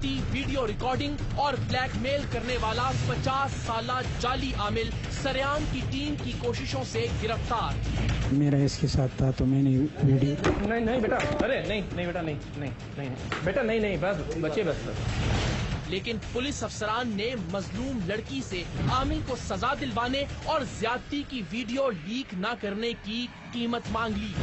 ज्यादती, video recording और blackmail करने वाला 50 साला जाली आमिल सरेआम की टीम की कोशिशों से गिरफ्तार। मेरा इसके साथ था तो मैंने वीडियो नहीं बेटा, अरे नहीं बेटा, नहीं बेटा, नहीं बस बच्चे बस। लेकिन पुलिस अफसरान ने मजलूम लड़की से आमिल को सजा दिलवाने और ज्यादती की वीडियो लीक न करने की कीमत मांग ली।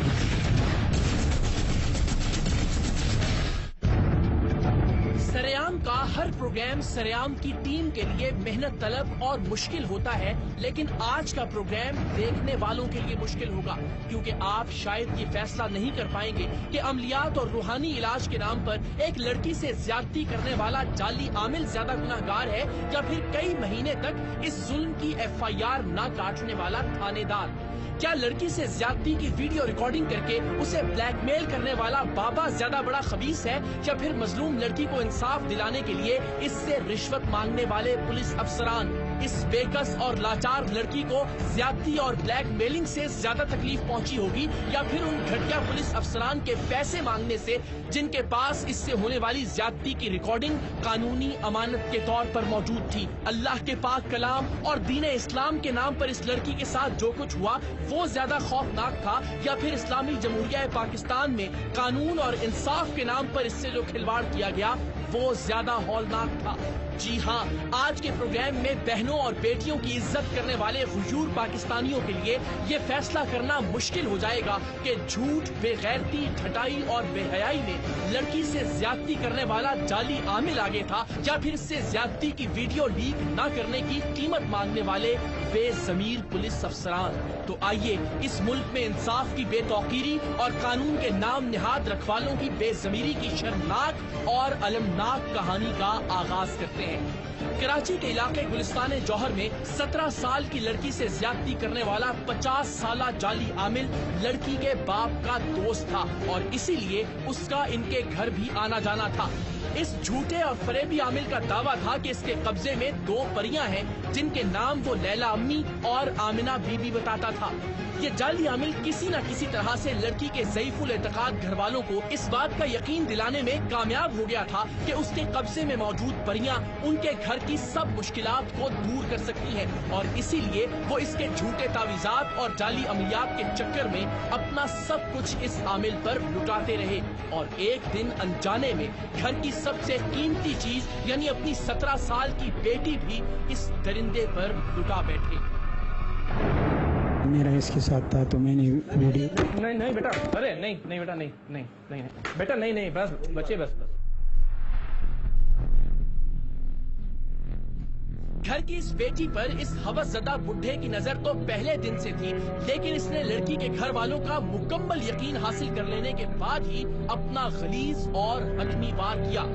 सरेआम का हर प्रोग्राम सरेआम की टीम के लिए मेहनत तलब और मुश्किल होता है, लेकिन आज का प्रोग्राम देखने वालों के लिए मुश्किल होगा, क्योंकि आप शायद ये फैसला नहीं कर पाएंगे कि अमलियात और रूहानी इलाज के नाम पर एक लड़की से ज्यादती करने वाला जाली आमिल ज्यादा गुनाहगार है या फिर कई महीने तक इस जुल्म की FIR न काटने वाला थानेदार। क्या लड़की से ज्यादती की वीडियो रिकॉर्डिंग करके उसे ब्लैकमेल करने वाला बाबा ज्यादा बड़ा खबीस है या फिर मजलूम लड़की को इंसाफ दिलाने के लिए इससे रिश्वत मांगने वाले पुलिस अफसरान? इस बेकस और लाचार लड़की को ज्यादती और ब्लैकमेलिंग से ज्यादा तकलीफ पहुंची होगी या फिर उन घटिया पुलिस अफसरान के पैसे मांगने से जिनके पास इससे होने वाली ज्यादती की रिकॉर्डिंग कानूनी अमानत के तौर पर मौजूद थी? अल्लाह के पाक कलाम और दीन इस्लाम के नाम पर इस लड़की के साथ जो कुछ हुआ वो ज्यादा खौफनाक था या फिर इस्लामी जमहूरिया पाकिस्तान में कानून और इंसाफ के नाम पर इससे जो खिलवाड़ किया गया वो ज्यादा हौलनाक था? जी हाँ, आज के प्रोग्राम में बहनों और बेटियों की इज्जत करने वाले हुजूर पाकिस्तानियों के लिए ये फैसला करना मुश्किल हो जाएगा कि झूठ, बेगैरती, ठटाई और बेहयाई में लड़की से ज्यादती करने वाला जाली आमिल आगे था या फिर इससे ज्यादती की वीडियो लीक न करने की कीमत मांगने वाले बेज़मीर पुलिस अफसरान। तो आइए इस मुल्क में इंसाफ की बेतौकीरी और कानून के नाम निहाद रखवालों की बेज़मीरी की शर्मनाक और अलमनाक कहानी का आगाज करते हैं। कराची के इलाके गुलिस्तान जौहर में 17 साल की लड़की से ज्यादती करने वाला 50 साला जाली आमिल लड़की के बाप का दोस्त था और इसीलिए उसका इनके घर भी आना जाना था। इस झूठे और फरेबी आमिल का दावा था कि इसके कब्जे में 2 परियां हैं जिनके नाम वो लैला अम्मी और आमिना बीबी बताता था। ये जाली आमिल किसी न किसी तरह से लड़की के ज़ईफुल एतकाद घर वालों को इस बात का यकीन दिलाने में कामयाब हो गया था कि उसके कब्जे में मौजूद परियां उनके घर की सब मुश्किलात को दूर कर सकती हैं और इसीलिए वो इसके झूठे तावीज़ात और जाली अमलियात के चक्कर में अपना सब कुछ इस आमिल पर लुटाते रहे और एक दिन अनजाने में घर की सबसे कीमती चीज यानी अपनी 17 साल की बेटी भी इस दरिंदे पर लुटा बैठे। मेरा इसके साथ था तो मैंने वीडियो नहीं बेटा, अरे नहीं बेटा, नहीं बेटा, नहीं बस बच्चे बस। घर की इस बेटी पर इस हवसज़दा बुढ़े की नजर तो पहले दिन से थी, लेकिन इसने लड़की के घर वालों का मुकम्मल यकीन हासिल कर लेने के बाद ही अपना गलीज और हतमी वार किया।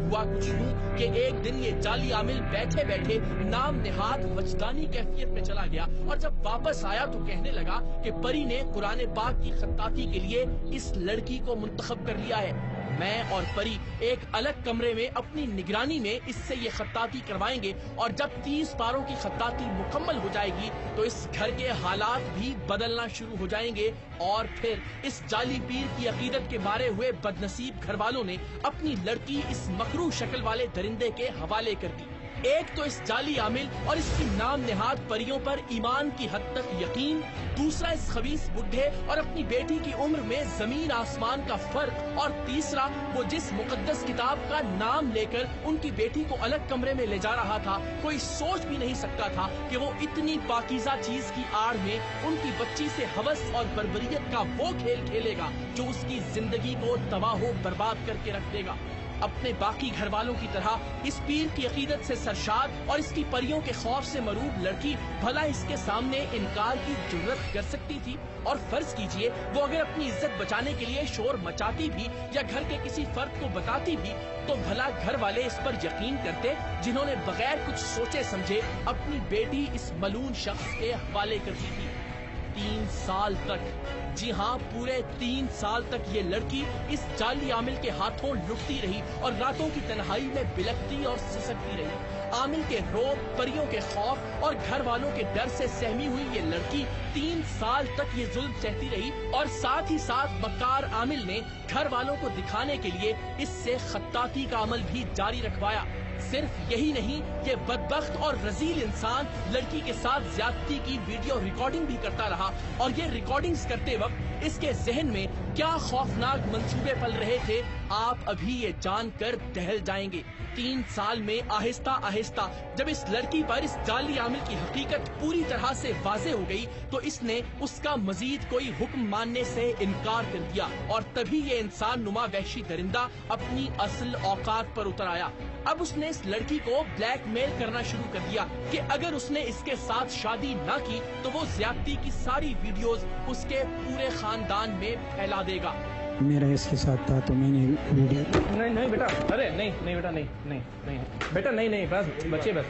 हुआ कुछ यूं कि एक दिन ये जाली आमिल बैठे बैठे नाम निहाद वजदानी कैफियत में चला गया और जब वापस आया तो कहने लगा कि परी ने कुरान पाक की खत्ताती के लिए इस लड़की को मुंतखब कर लिया है। मैं और परी एक अलग कमरे में अपनी निगरानी में इससे ये खत्ताती करवाएंगे और जब 30 पारों की खत्ताती मुकम्मल हो जाएगी तो इस घर के हालात भी बदलना शुरू हो जाएंगे और फिर इस जाली पीर की अकीदत के मारे हुए बदनसीब घर वालों ने अपनी लड़की इस मकरू शक्ल वाले दरिंदे के हवाले कर दी। एक तो इस जाली आमिल और इसकी नाम निहाद परियों पर ईमान की हद तक यकीन, दूसरा इस खबीस बुढ़े और अपनी बेटी की उम्र में जमीन आसमान का फर्क और तीसरा वो जिस मुकद्दस किताब का नाम लेकर उनकी बेटी को अलग कमरे में ले जा रहा था। कोई सोच भी नहीं सकता था कि वो इतनी पाकीज़ा चीज की आड़ में उनकी बच्ची से हवस और बर्बरियत का वो खेल खेलेगा जो उसकी जिंदगी को तबाह बर्बाद करके रख देगा। अपने बाकी घर वालों की तरह इस पीर की अकीदत से सरशाद और इसकी परियों के खौफ से मरूब लड़की भला इसके सामने इनकार की जुर्रत कर सकती थी? और फर्ज कीजिए वो अगर अपनी इज्जत बचाने के लिए शोर मचाती भी या घर के किसी फर्द को बताती भी तो भला घर वाले इस पर यकीन करते जिन्होंने बगैर कुछ सोचे समझे अपनी बेटी इस मलून शख्स के हवाले कर दी थी। 3 साल तक। जी हाँ, पूरे 3 साल तक ये लड़की इस जाली आमिल के हाथों लुटती रही और रातों की तन्हाई में बिलखती और सिसकती रही। आमिल के रोब, परियों के खौफ और घर वालों के डर से सहमी हुई ये लड़की 3 साल तक ये जुल्म सहती रही और साथ ही साथ मक्कार आमिल ने घर वालों को दिखाने के लिए इससे खत्ताती का अमल भी जारी रखवाया। सिर्फ यही नहीं, ये बदबख्त और रजील इंसान लड़की के साथ ज्यादती की वीडियो रिकॉर्डिंग भी करता रहा और ये रिकॉर्डिंग्स करते वक्त इसके जहन में क्या खौफनाक मंसूबे पल रहे थे, आप अभी ये जानकर दहल जाएंगे। 3 साल में आहिस्ता आहिस्ता जब इस लड़की पर इस जाली आमिल की हकीकत पूरी तरह से वाज़े हो गई तो इसने उसका मजीद कोई हुक्म मानने से इनकार कर दिया और तभी ये इंसान नुमा वहशी दरिंदा अपनी असल औकात पर उतर आया। अब उसने इस लड़की को ब्लैकमेल करना शुरू कर दिया कि अगर उसने इसके साथ शादी न की तो वो ज्यादती की सारी वीडियोस उसके पूरे खानदान में फैला देगा। मेरा इसके साथ था तो मैंने वीडियो नहीं नहीं बेटा, अरे नहीं नहीं बेटा, नहीं नहीं नहीं बेटा, नहीं नहीं बस बच्चे बस।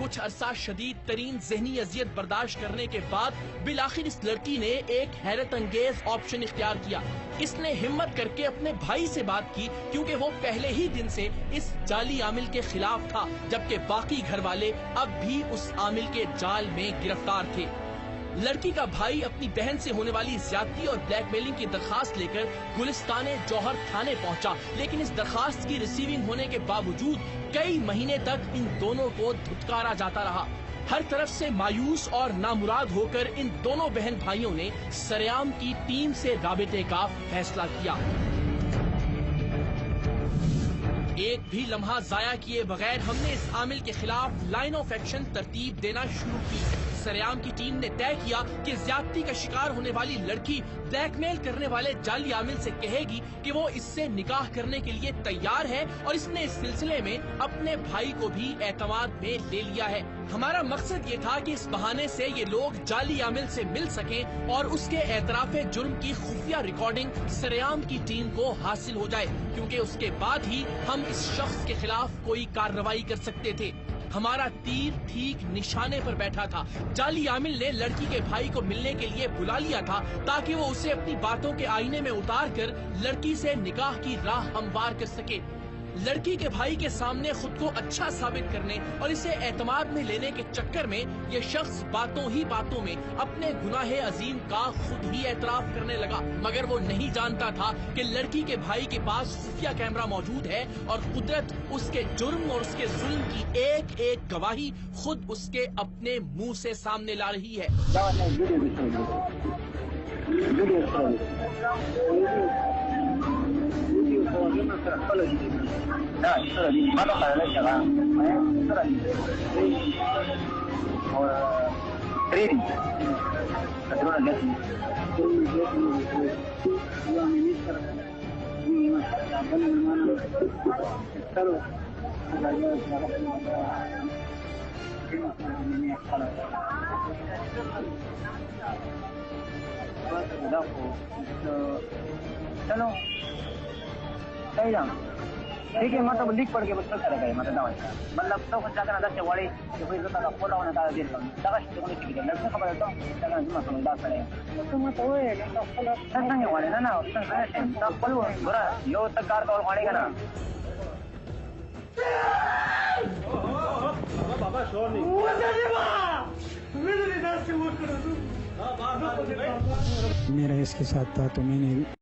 कुछ अरसा शदीद तरीन जहनी अजियत बर्दाश्त करने के बाद बिलाखिर इस लड़की ने एक हैरत अंगेज ऑप्शन इख्तियार किया। इसने हिम्मत करके अपने भाई से बात की क्योंकि वो पहले ही दिन से इस जाली आमिल के खिलाफ था, जबकि बाकी घर वाले अब भी उस आमिल के जाल में गिरफ्तार थे। लड़की का भाई अपनी बहन से होने वाली ज्यादती और ब्लैकमेलिंग की दरखास्त लेकर गुलिस्ताने जौहर थाने पहुंचा, लेकिन इस दरखास्त की रिसीविंग होने के बावजूद कई महीने तक इन दोनों को धुतकारा जाता रहा। हर तरफ से मायूस और नामुराद होकर इन दोनों बहन भाइयों ने सरेआम की टीम से राबिते का फैसला किया। एक भी लम्हा जाया किए बगैर हमने इस आमिल के खिलाफ लाइन ऑफ एक्शन तरतीब देना शुरू की। सरेआम की टीम ने तय किया कि ज्यादती का शिकार होने वाली लड़की ब्लैकमेल करने वाले जाली आमिल से कहेगी कि वो इससे निकाह करने के लिए तैयार है और इसने इस सिलसिले में अपने भाई को भी एतमाद में ले लिया है। हमारा मकसद ये था कि इस बहाने से ये लोग जाली आमिल से मिल सकें और उसके एतराफे जुर्म की खुफिया रिकॉर्डिंग सरेआम की टीम को हासिल हो जाए, क्योंकि उसके बाद ही हम इस शख्स के खिलाफ कोई कार्रवाई कर सकते थे। हमारा तीर ठीक निशाने पर बैठा था। जाली आमिल ने लड़की के भाई को मिलने के लिए बुला लिया था ताकि वो उसे अपनी बातों के आईने में उतार कर लड़की से निकाह की राह हमवार कर सके। लड़की के भाई के सामने खुद को अच्छा साबित करने और इसे एतमाद में लेने के चक्कर में ये शख्स बातों ही बातों में अपने गुनाह अजीम का खुद ही एतराफ करने लगा, मगर वो नहीं जानता था कि लड़की के भाई के पास खुफिया कैमरा मौजूद है और कुदरत उसके जुर्म और उसके जुल्म की एक एक गवाही खुद उसके अपने मुंह से सामने ला रही है। चलो ठीक है, मतलब लीक पड़ के बच्चा चला गया, मतलब तो कुछ जाकर ना वाले कोई जो का फोटो होने का दिन लगा से कोई ठीक है लड़का खबर तो जाकर जुमा समझ दास करे तो मत ओए तो फलो संग वाले ना तो फलो बड़ा यो तक कार कॉल वाले का ना बाबा शोर नहीं मेरा इसके साथ था तो मैंने